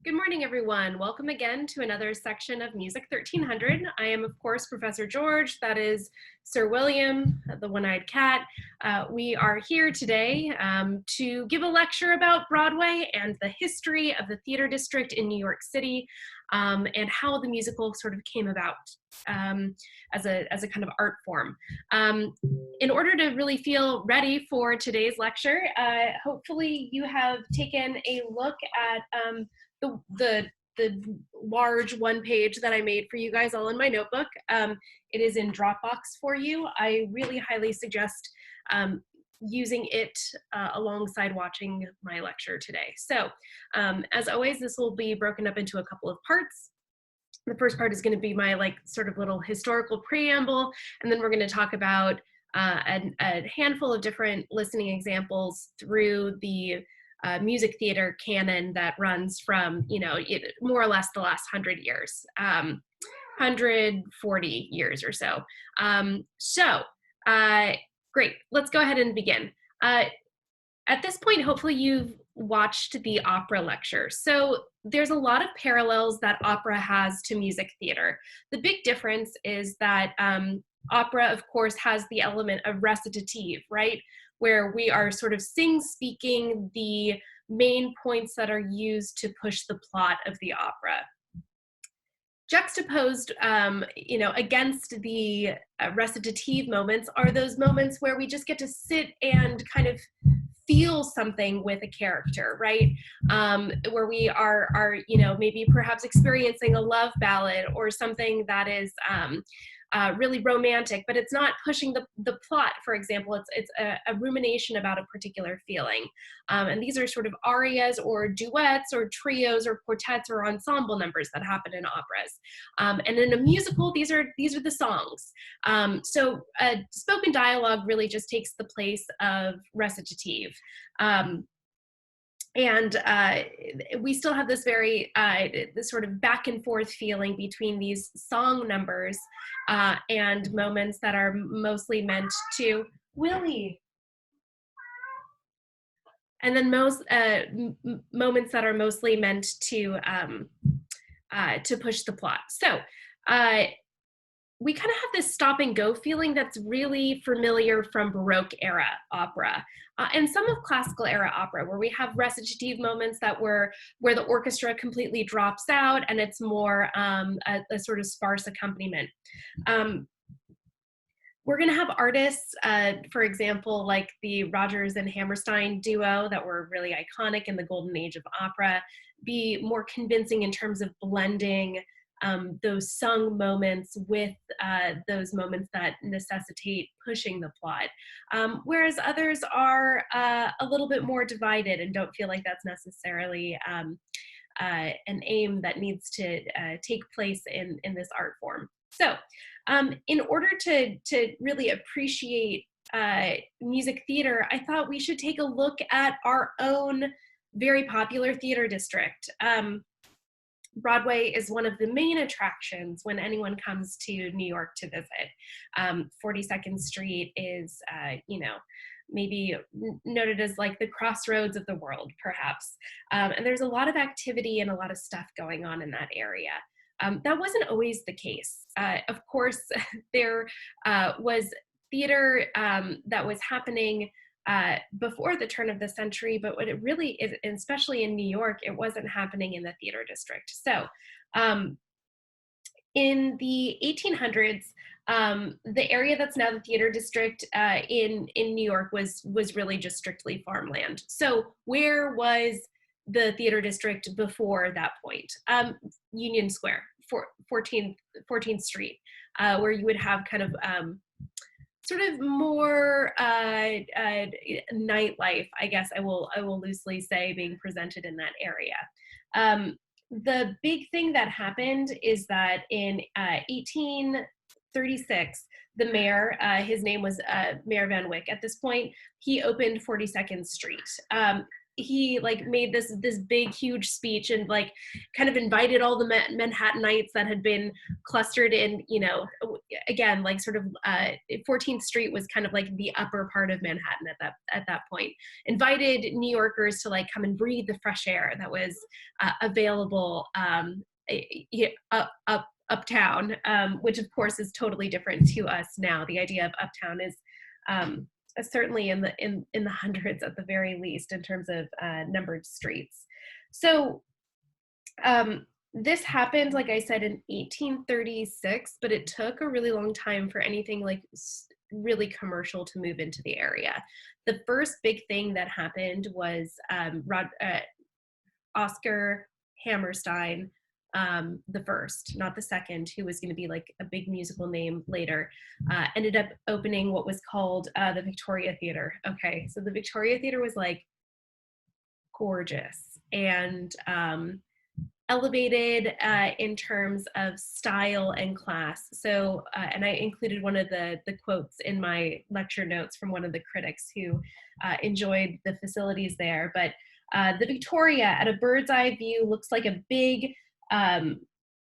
Good morning, everyone. Welcome again to another section of Music 1300. I am, of course, Professor George. That is Sir William, the one-eyed cat. We are here today to give a lecture about Broadway and the history of the theater district in New York City and how the musical sort of came about as a kind of art form. In order to really feel ready for today's lecture, hopefully you have taken a look at the large one page that I made for you guys all in my notebook. It is in Dropbox for you. I really highly suggest using it alongside watching my lecture today. So as always, this will be broken up into a couple of parts. The first part is going to be my sort of little historical preamble, and then we're going to talk about a handful of different listening examples through the music theater canon that runs from, more or less the last 100 years, 140 years or so. Great, let's go ahead and begin. At this point, hopefully you've watched the opera lecture. So there's a lot of parallels that opera has to music theater. The big difference is that opera, of course, has the element of recitative, right? Where we are sort of speaking the main points that are used to push the plot of the opera. Juxtaposed, against the recitative moments are those moments where we just get to sit and kind of feel something with a character, right? Where we are, maybe perhaps experiencing a love ballad or something that is really romantic, but it's not pushing the plot, for example. It's a rumination about a particular feeling. And these are sort of arias or duets or trios or quartets or ensemble numbers that happen in operas. And in a musical, these are the songs. So spoken dialogue really just takes the place of recitative. And we still have this very this sort of back and forth feeling between these song numbers and moments that are mostly meant to Willie. And then moments that are mostly meant to push the plot. So we kind of have this stop and go feeling that's really familiar from Baroque era opera and some of classical era opera, where we have recitative moments where the orchestra completely drops out and it's more a sort of sparse accompaniment. We're going to have artists, for example, like the Rodgers and Hammerstein duo that were really iconic in the golden age of opera, be more convincing in terms of blending those sung moments with those moments that necessitate pushing the plot. Whereas others are a little bit more divided and don't feel like that's necessarily an aim that needs to take place in this art form. So in order to really appreciate music theater, I thought we should take a look at our own very popular theater district. Broadway is one of the main attractions when anyone comes to New York to visit. 42nd Street is, maybe noted as like the crossroads of the world, perhaps. And there's a lot of activity and a lot of stuff going on in that area. That wasn't always the case. Of course, there was theater that was happening before the turn of the century, but what it really is, especially in New York, it wasn't happening in the theater district. So in the 1800s, the area that's now the theater district in New York was really just strictly farmland. So where was the theater district before that point? Union Square, 14th Street, where you would have kind of sort of more nightlife, I guess I will loosely say, being presented in that area. The big thing that happened is that in 1836, the mayor, his name was Mayor Van Wyck at this point, he opened 42nd Street. he like made this big huge speech and like kind of invited all the Manhattanites that had been clustered in, you know, again, like sort of 14th Street was kind of like the upper part of Manhattan at that point. Invited New Yorkers to like come and breathe the fresh air that was available uptown, which of course is totally different to us now. The idea of uptown is certainly in the hundreds at the very least in terms of numbered streets. So this happened, like I said, in 1836, but it took a really long time for anything like really commercial to move into the area. The first big thing that happened was Oscar Hammerstein, the first, not the second, who was going to be like a big musical name later, ended up opening what was called the Victoria Theater. Okay, so the Victoria Theater was like gorgeous and elevated in terms of style and class. So, and I included one of the quotes in my lecture notes from one of the critics who enjoyed the facilities there. But the Victoria, at a bird's eye view, looks like a big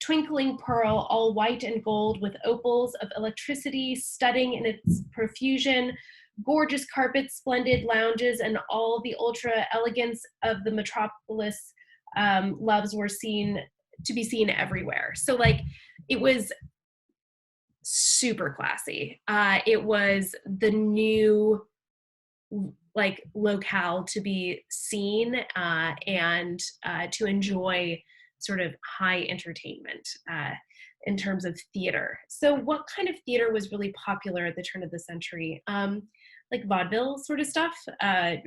twinkling pearl, all white and gold, with opals of electricity studding in its profusion, gorgeous carpets, splendid lounges, and all the ultra elegance of the metropolis loves were to be seen everywhere. So like it was super classy. It was the new like locale to be seen and to enjoy sort of high entertainment in terms of theater. So what kind of theater was really popular at the turn of the century? Like vaudeville sort of stuff,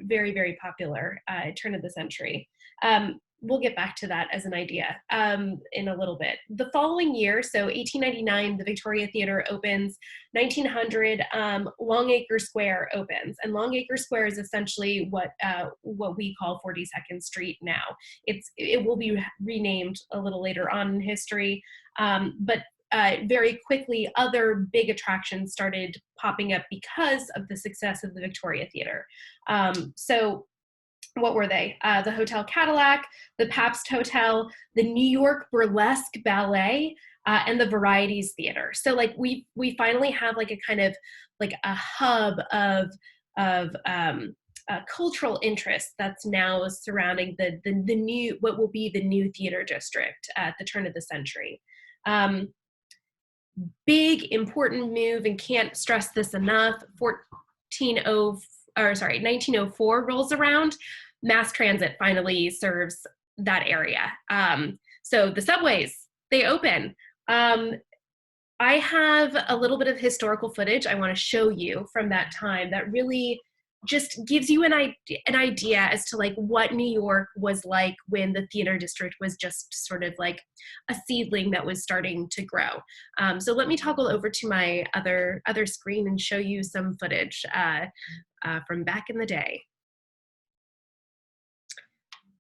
very, very popular turn of the century. We'll get back to that as an idea in a little bit. The following year, so 1899, the Victoria Theater opens. 1900, Longacre Square opens, and Longacre Square is essentially what we call 42nd Street now. It will be renamed a little later on in history, but very quickly, other big attractions started popping up because of the success of the Victoria Theater. So what were they? The Hotel Cadillac, the Pabst Hotel, the New York Burlesque Ballet, and the Varieties Theater. So like we finally have like a kind of like a hub of cultural interest that's now surrounding the new, what will be the new theater district at the turn of the century. Big important move, and can't stress this enough. 1904 rolls around. Mass transit finally serves that area. So the subways, they open. I have a little bit of historical footage I want to show you from that time that really just gives you an idea as to like what New York was like when the theater district was just sort of like a seedling that was starting to grow. So let me toggle over to my other screen and show you some footage from back in the day.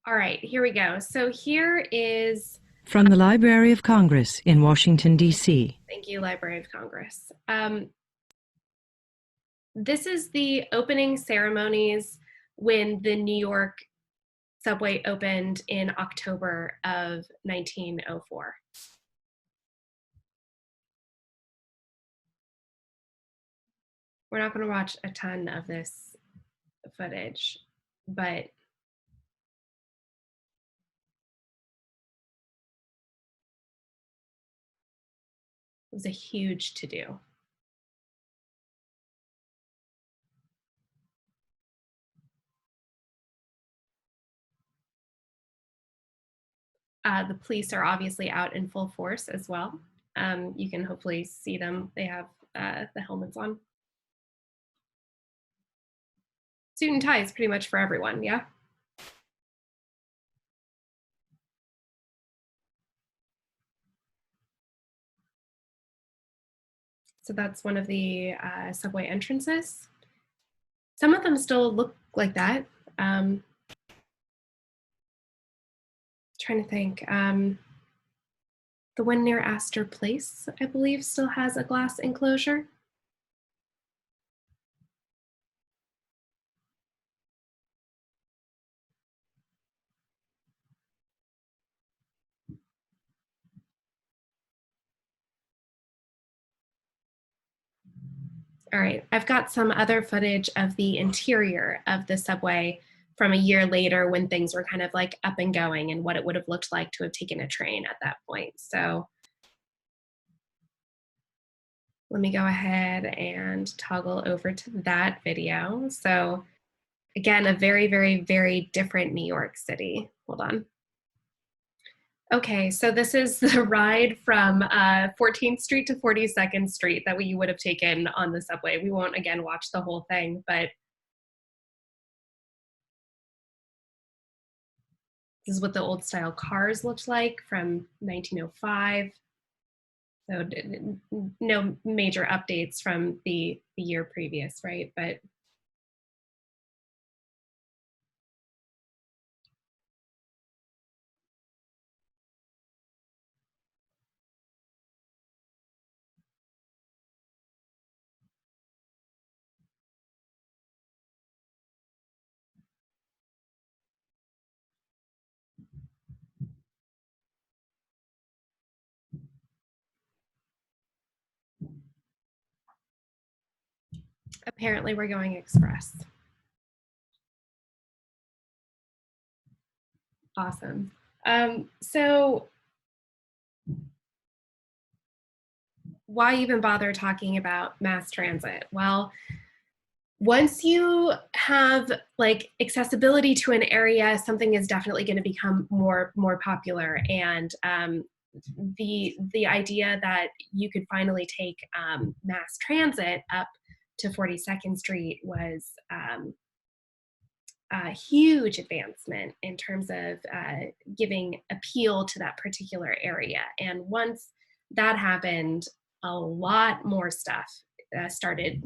All right, here we go. So here is from the Library of Congress in Washington, D.C. Thank you, Library of Congress. This is the opening ceremonies when the New York subway opened in October of 1904. We're not going to watch a ton of this footage, but it was a huge to-do. The police are obviously out in full force as well. You can hopefully see them. They have the helmets on. Suit and tie is pretty much for everyone, yeah? So that's one of the subway entrances. Some of them still look like that. Trying to think. The one near Astor Place, I believe, still has a glass enclosure. All right, I've got some other footage of the interior of the subway from a year later when things were kind of like up and going and what it would have looked like to have taken a train at that point. So let me go ahead and toggle over to that video. So again, a very, very, very different New York City. Hold on. Okay, so this is the ride from 14th Street to 42nd Street that you would have taken on the subway. We won't, again, watch the whole thing, but this is what the old style cars looked like from 1905. So no major updates from the year previous, right? But apparently we're going express. Awesome. So why even bother talking about mass transit? Well, once you have like accessibility to an area, something is definitely going to become more popular. And the idea that you could finally take mass transit up to 42nd Street was a huge advancement in terms of giving appeal to that particular area. And once that happened, a lot more stuff started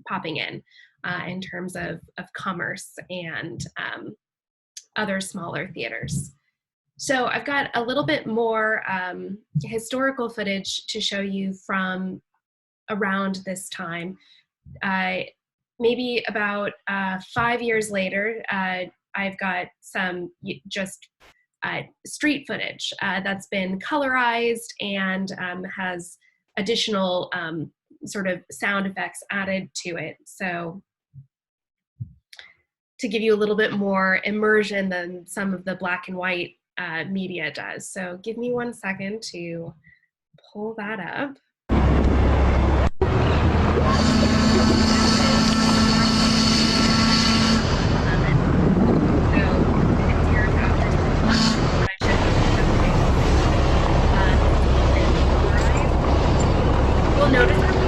popping in terms of commerce and other smaller theaters. So I've got a little bit more historical footage to show you from around this time. Maybe about 5 years later, I've got some just street footage that's been colorized and has additional sort of sound effects added to it. So to give you a little bit more immersion than some of the black and white media does. So give me 1 second to pull that up. You'll notice that we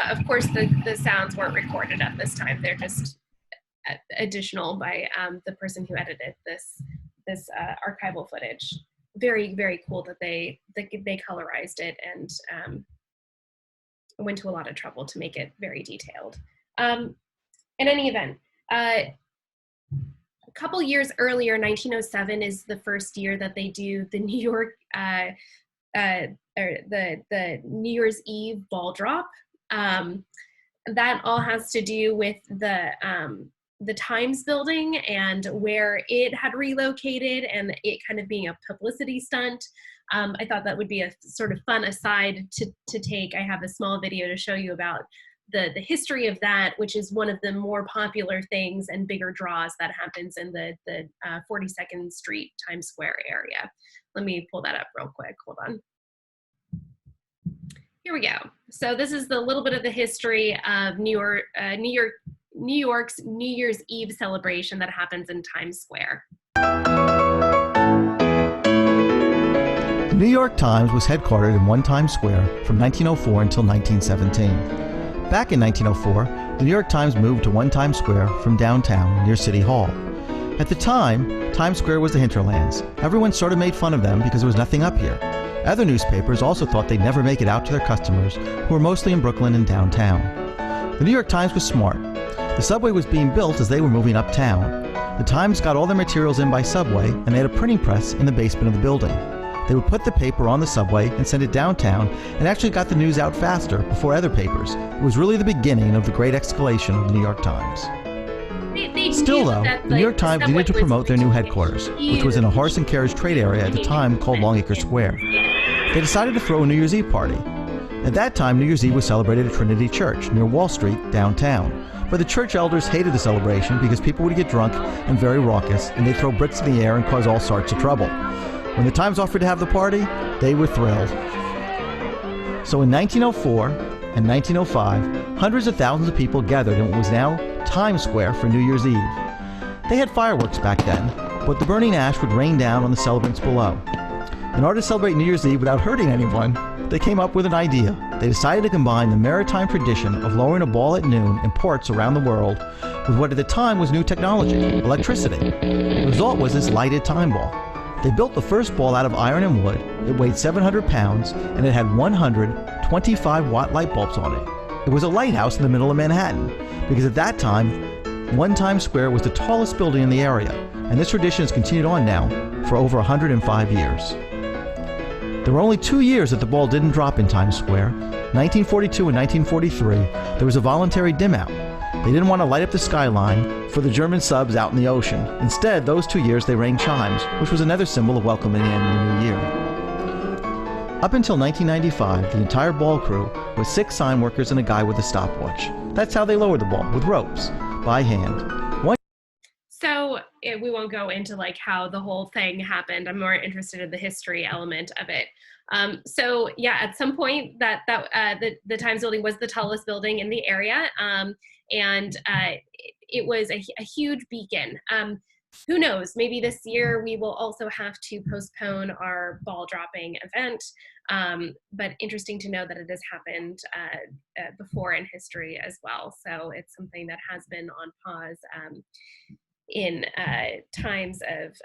Of course, the sounds weren't recorded at this time. They're just additional by the person who edited this archival footage. Very, very cool that they colorized it and went to a lot of trouble to make it very detailed. In any event, a couple years earlier, 1907 is the first year that they do the New York or the New Year's Eve ball drop. That all has to do with the Times building and where it had relocated and it kind of being a publicity stunt. I thought that would be a sort of fun aside to take. I have a small video to show you about the history of that, which is one of the more popular things and bigger draws that happens in the 42nd Street Times Square area. Let me pull that up real quick. Hold on. Here we go. So this is the little bit of the history of New York's New Year's Eve celebration that happens in Times Square. The New York Times was headquartered in One Times Square from 1904 until 1917. Back in 1904, the New York Times moved to One Times Square from downtown near City Hall. At the time, Times Square was the hinterlands. Everyone sort of made fun of them because there was nothing up here. Other newspapers also thought they'd never make it out to their customers, who were mostly in Brooklyn and downtown. The New York Times was smart. The subway was being built as they were moving uptown. The Times got all their materials in by subway, and they had a printing press in the basement of the building. They would put the paper on the subway and send it downtown, and actually got the news out faster before other papers. It was really the beginning of the great escalation of the New York Times. Still though, the New York Times needed to promote their new headquarters, which was in a horse and carriage trade area at the time called Longacre Square. They decided to throw a New Year's Eve party. At that time, New Year's Eve was celebrated at Trinity Church near Wall Street, downtown. But the church elders hated the celebration because people would get drunk and very raucous, and they'd throw bricks in the air and cause all sorts of trouble. When the Times offered to have the party, they were thrilled. So in 1904 and 1905, hundreds of thousands of people gathered in what was now Times Square for New Year's Eve. They had fireworks back then, but the burning ash would rain down on the celebrants below. In order to celebrate New Year's Eve without hurting anyone, they came up with an idea. They decided to combine the maritime tradition of lowering a ball at noon in ports around the world with what at the time was new technology, electricity. The result was this lighted time ball. They built the first ball out of iron and wood. It weighed 700 pounds, and it had 100 25-watt light bulbs on it. It was a lighthouse in the middle of Manhattan, because at that time, One Times Square was the tallest building in the area, and this tradition has continued on now for over 105 years. There were only 2 years that the ball didn't drop in Times Square. 1942 and 1943, there was a voluntary dim out. They didn't want to light up the skyline for the German subs out in the ocean. Instead, those 2 years they rang chimes, which was another symbol of welcoming in the new year. Up until 1995, the entire ball crew was 6 sign workers and a guy with a stopwatch. That's how they lowered the ball, with ropes, by hand. So we won't go into like how the whole thing happened. I'm more interested in the history element of it. So yeah, at some point the Times building was the tallest building in the area, and it was a huge beacon. Who knows, maybe this year we will also have to postpone our ball dropping event, but interesting to know that it has happened before in history as well. So it's something that has been on pause in times of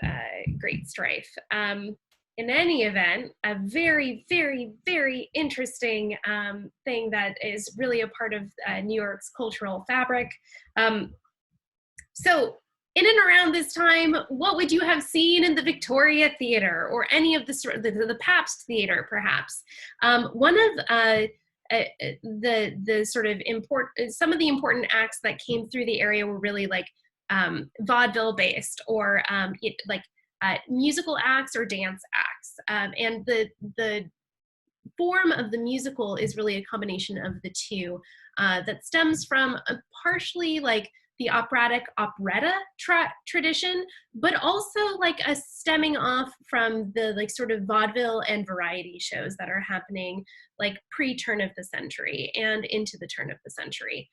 great strife. In any event, a very, very, very interesting thing that is really a part of New York's cultural fabric. So in and around this time, what would you have seen in the Victoria Theater or any of the Pabst Theater, perhaps? One of the sort of some of the important acts that came through the area were really like vaudeville based or musical acts or dance acts. And the form of the musical is really a combination of the two that stems from partially like the operatic operetta tradition, but also like a stemming off from the like sort of vaudeville and variety shows that are happening like pre-turn of the century and into the turn of the century.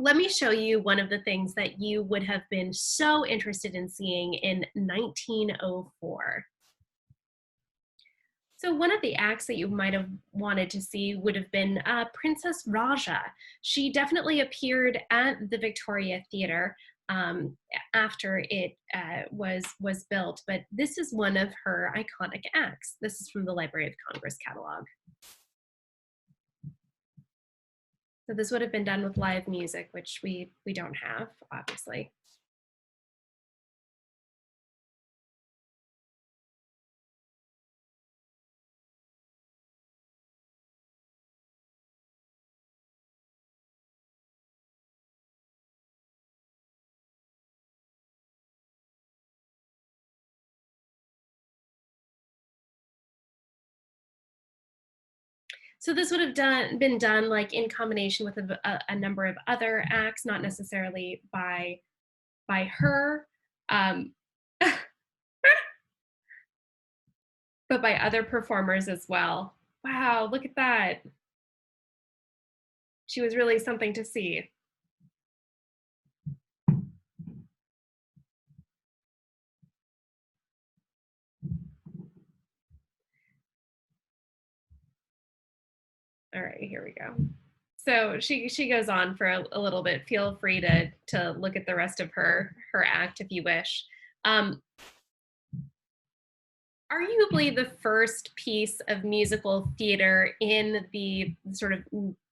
Let me show you one of the things that you would have been so interested in seeing in 1904. So one of the acts that you might have wanted to see would have been Princess Raja. She definitely appeared at the Victoria Theatre after it was built, but this is one of her iconic acts. This is from the Library of Congress catalog. So this would have been done with live music, which we don't have, obviously. So this would have been done like in combination with a number of other acts, not necessarily by her, um, but by other performers as well. Wow, look at that. She was really something to see. All right, here we go. So she goes on for a little bit. Feel free to look at the rest of her act if you wish. Arguably the first piece of musical theater in the sort of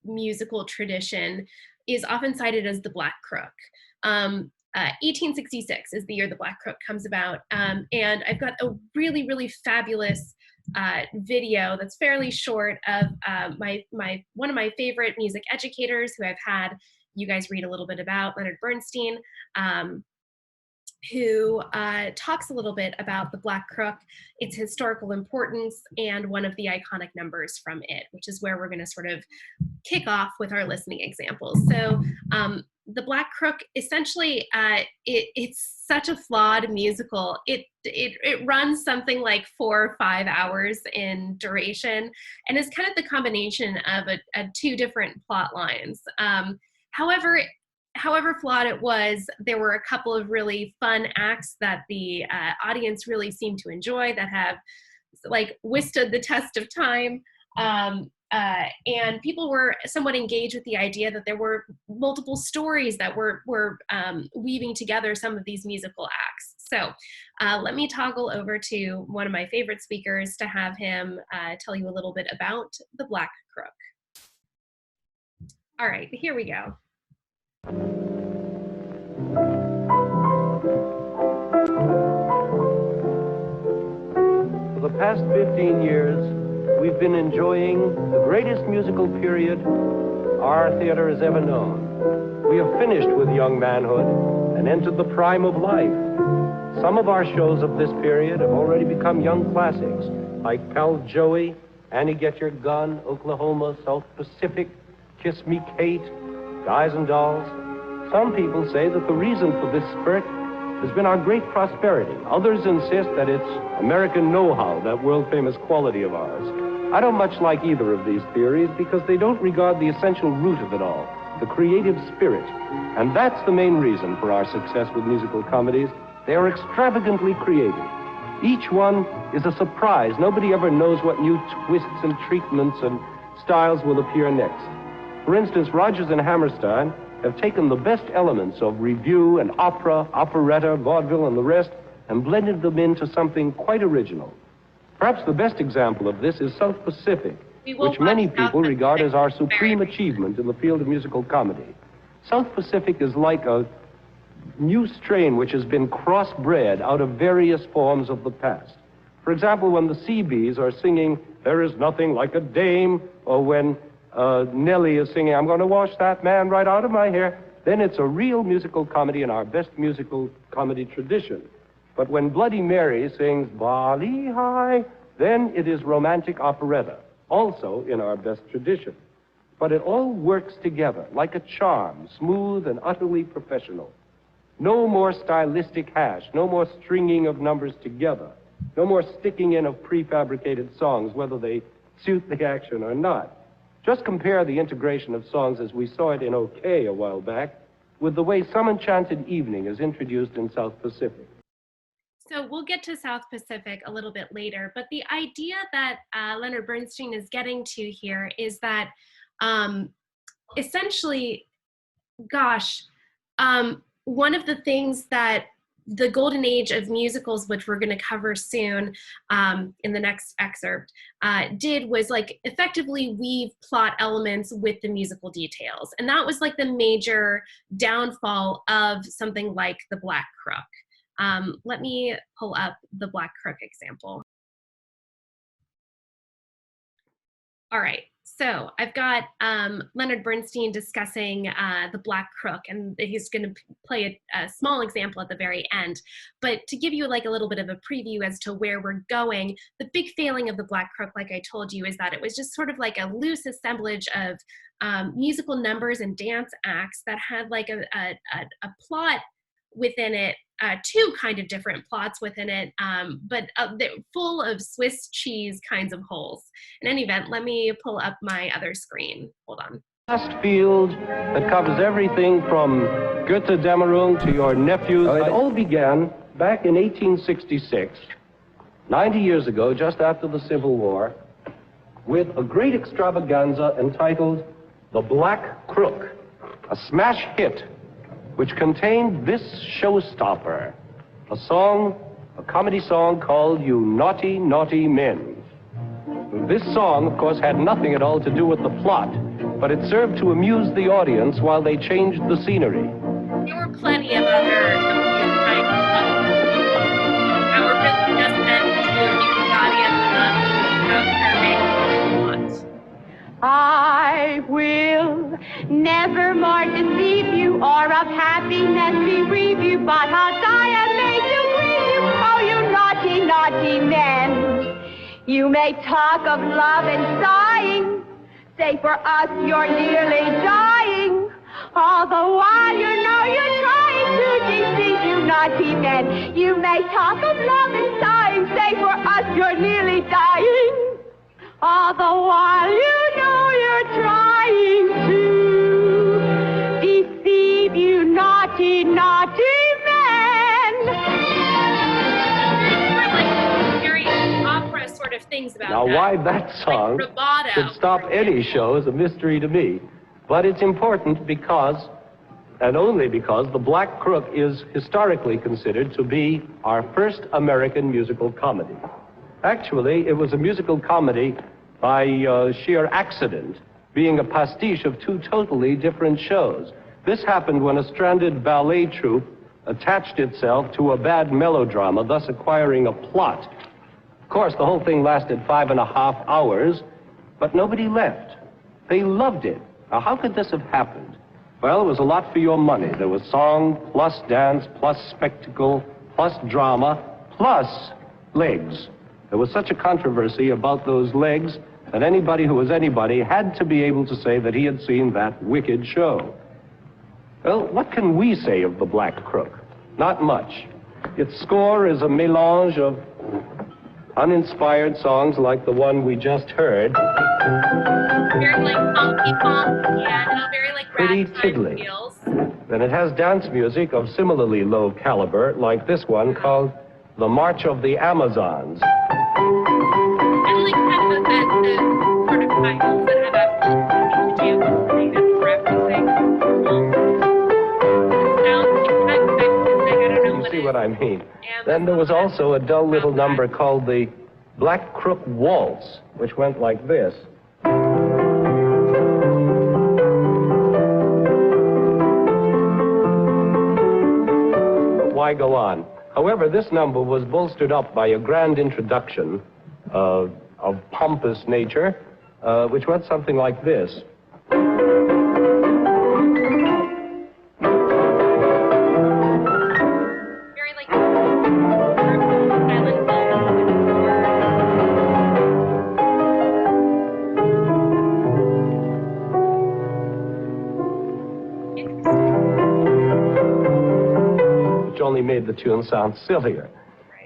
musical tradition is often cited as The Black Crook. 1866 is the year The Black Crook comes about, and I've got a really, really fabulous video that's fairly short of one of my favorite music educators who I've had you guys read a little bit about, Leonard Bernstein, who talks a little bit about the Black Crook, its historical importance, and one of the iconic numbers from it, which is where we're going to sort of kick off with our listening examples. So the Black Crook, essentially, it's such a flawed musical. It runs something like 4 or 5 hours in duration, and is kind of the combination of two different plot lines. However flawed it was, there were a couple of really fun acts that the audience really seemed to enjoy that have like withstood the test of time. And people were somewhat engaged with the idea that there were multiple stories that were weaving together some of these musical acts. So let me toggle over to one of my favorite speakers to have him tell you a little bit about the Black Crook. All right, here we go. For the past 15 years, we've been enjoying the greatest musical period our theater has ever known. We have finished with young manhood and entered the prime of life. Some of our shows of this period have already become young classics, like Pal Joey, Annie Get Your Gun, Oklahoma, South Pacific, Kiss Me Kate, Guys and Dolls. Some people say that the reason for this spurt has been our great prosperity. Others insist that it's American know-how, that world-famous quality of ours. I don't much like either of these theories because they don't regard the essential root of it all, the creative spirit. And that's the main reason for our success with musical comedies. They are extravagantly creative. Each one is a surprise. Nobody ever knows what new twists and treatments and styles will appear next. For instance, Rodgers and Hammerstein have taken the best elements of revue and opera, operetta, vaudeville, and the rest, and blended them into something quite original. Perhaps the best example of this is South Pacific, which many people regard as our supreme achievement in the field of musical comedy. South Pacific is like a new strain which has been crossbred out of various forms of the past. For example, when the Seabees are singing, "There is nothing like a dame," or when Nellie is singing, "I'm going to wash that man right out of my hair," then it's a real musical comedy in our best musical comedy tradition. But when Bloody Mary sings "Bali High," then it is romantic operetta, also in our best tradition. But it all works together like a charm, smooth and utterly professional. No more stylistic hash, no more stringing of numbers together, no more sticking in of prefabricated songs, whether they suit the action or not. Just compare the integration of songs as we saw it in OK a while back with the way Some Enchanted Evening is introduced in South Pacific. So we'll get to South Pacific a little bit later, but the idea that Leonard Bernstein is getting to here is that essentially, gosh, one of the things that the golden age of musicals, which we're going to cover soon in the next excerpt, did was like effectively weave plot elements with the musical details. And that was like the major downfall of something like The Black Crook. Let me pull up the Black Crook example. All right, so I've got Leonard Bernstein discussing The Black Crook, and he's going to play a small example at the very end. But to give you like a little bit of a preview as to where we're going, the big failing of The Black Crook, like I told you, is that it was just sort of like a loose assemblage of musical numbers and dance acts that had like a plot within it, two kind of different plots within it, but they're full of Swiss cheese kinds of holes. In any event, let me pull up my other screen. Hold on. Vast field that covers everything from Götterdämmerung to your nephews. It all began back in 1866, 90 years ago, just after the Civil War, with a great extravaganza entitled The Black Crook, a smash hit which contained this showstopper, a comedy song called You Naughty, Naughty Men. This song, of course, had nothing at all to do with the plot, but it served to amuse the audience while they changed the scenery. There were plenty of other kinds of that were really just meant to make the audience I will never more deceive you or of happiness bereave you, but I'll die amazed to grieve you, oh you naughty, naughty men. You may talk of love and sighing, say for us you're nearly dying, all the while you know you're trying to deceive, you naughty men. You may talk of love and sighing, say for us you're nearly dying, all the while you know you're trying to deceive, you naughty, naughty men. Very opera sort of things about now, that. why that song like should stop any show is a mystery to me. But it's important because, and only because, The Black Crook is historically considered to be our first American musical comedy. Actually, it was a musical comedy by sheer accident, being a pastiche of two totally different shows. This happened when a stranded ballet troupe attached itself to a bad melodrama, thus acquiring a plot. Of course, the whole thing lasted 5.5 hours, but nobody left. They loved it. Now, how could this have happened? Well, it was a lot for your money. There was song, plus dance, plus spectacle, plus drama, plus legs. There was such a controversy about those legs that anybody who was anybody had to be able to say that he had seen that wicked show. Well, what can we say of The Black Crook? Not much. Its score is a melange of uninspired songs like the one we just heard. Very like funky pop, yeah, very like pretty tiddly. Feels. Then it has dance music of similarly low caliber, like this one called The March of the Amazons. And like kind of offensive sort of titles that have absolutely nothing to do with anything for everything. You see what I mean? Then there was also a dull little number called the Black Crook Waltz, which went like this. But why go on? However, this number was bolstered up by a grand introduction of pompous nature, which went something like this. Very like silent which only made the tune sound sillier.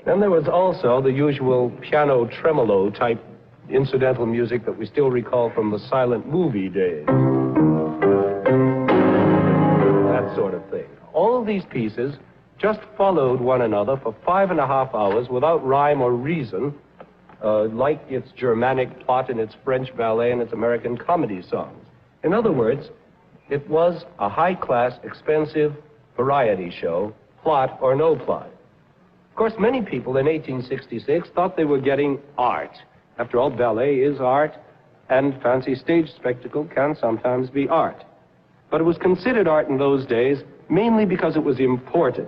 Then there was also the usual piano tremolo type incidental music that we still recall from the silent movie days. That sort of thing. All of these pieces just followed one another for 5.5 hours without rhyme or reason, like its Germanic plot and its French ballet and its American comedy songs. In other words, it was a high-class, expensive variety show, plot or no plot. Of course, many people in 1866 thought they were getting art. After all, ballet is art, and fancy stage spectacle can sometimes be art. But it was considered art in those days mainly because it was imported.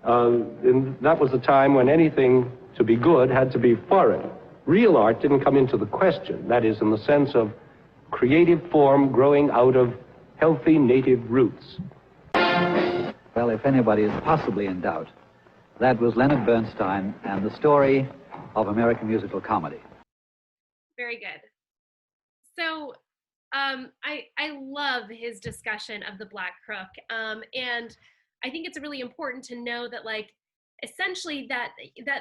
And that was a time when anything to be good had to be foreign. Real art didn't come into the question, that is, in the sense of creative form growing out of healthy native roots. Well, if anybody is possibly in doubt, that was Leonard Bernstein and the story of American musical comedy. Very good. So I love his discussion of the Black Crook. And I think it's really important to know that, like, essentially that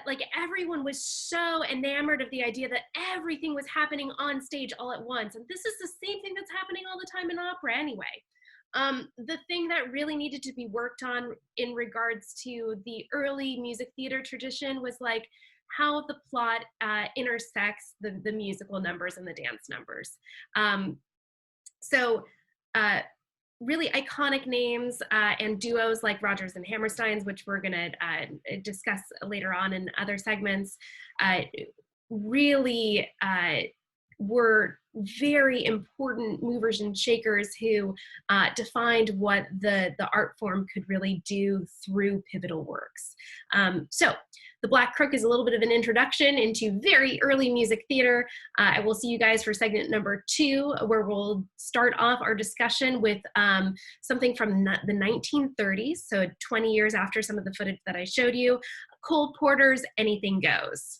like everyone was so enamored of the idea that everything was happening on stage all at once. And this is the same thing that's happening all the time in opera anyway. The thing that really needed to be worked on in regards to the early music theater tradition was like how the plot intersects the musical numbers and the dance numbers. So really iconic names and duos like Rodgers and Hammerstein's, which we're going to discuss later on in other segments, really were very important movers and shakers who defined what the art form could really do through pivotal works. So the Black Crook is a little bit of an introduction into very early music theater. I will see you guys for segment number 2, where we'll start off our discussion with something from the 1930s, so 20 years after some of the footage that I showed you, Cole Porter's Anything Goes.